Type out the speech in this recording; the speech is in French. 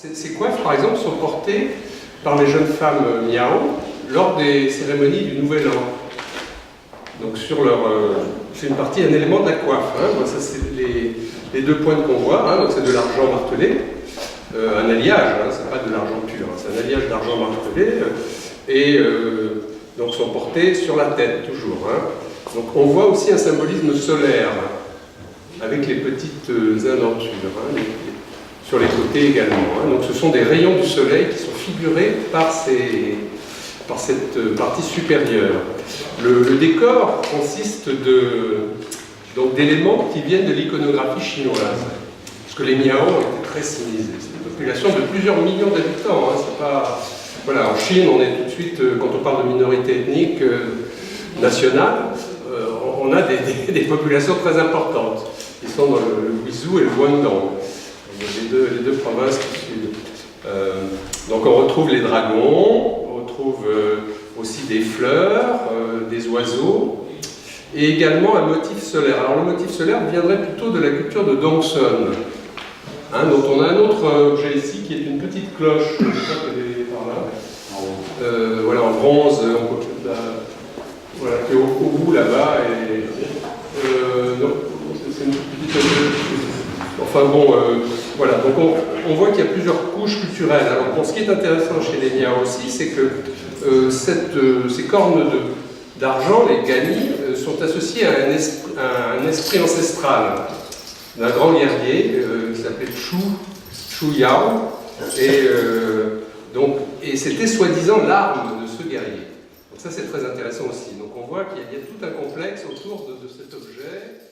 Ces coiffes, par exemple, sont portées par les jeunes femmes miao lors des cérémonies du Nouvel An. Donc sur leur, c'est une partie, un élément de la coiffe. Hein. Donc, ça c'est les deux pointes qu'on voit. Hein. Donc c'est de l'argent martelé, un alliage. Hein. C'est pas de l'argent pur. Hein. C'est un alliage d'argent martelé et donc sont portés sur la tête toujours. Hein. Donc on voit aussi un symbolisme solaire avec les petites indentures. Hein. Sur les côtés également. Hein. Donc ce sont des rayons du soleil qui sont figurés par cette partie supérieure. Le décor consiste d'éléments qui viennent de l'iconographie chinoise. Parce que les Miao étaient très sinisés. C'est une population de plusieurs millions d'habitants. Hein. C'est pas... Voilà, en Chine, on est tout de suite, quand on parle de minorité ethnique nationale, on a des populations très importantes. Ils sont dans le Guizhou et le Guangdong. Les deux provinces qui suivent. Donc on retrouve les dragons, on retrouve aussi des fleurs, des oiseaux, et également un motif solaire. Alors le motif solaire viendrait plutôt de la culture de Dongson. Hein, donc on a un autre objet ici qui est une petite cloche, je ne sais pas qu'elle est par là, voilà, en bronze, voilà, qui est au bout là-bas. C'est une petite... Enfin bon, voilà, donc on voit qu'il y a plusieurs couches culturelles. Alors bon, ce qui est intéressant chez les Miao aussi, c'est que ces cornes d'argent, les gani, sont associées à un esprit ancestral d'un grand guerrier qui s'appelait Chu Yao, et c'était soi-disant l'arme de ce guerrier. Donc ça c'est très intéressant aussi. Donc on voit qu'il y a tout un complexe autour de cet objet.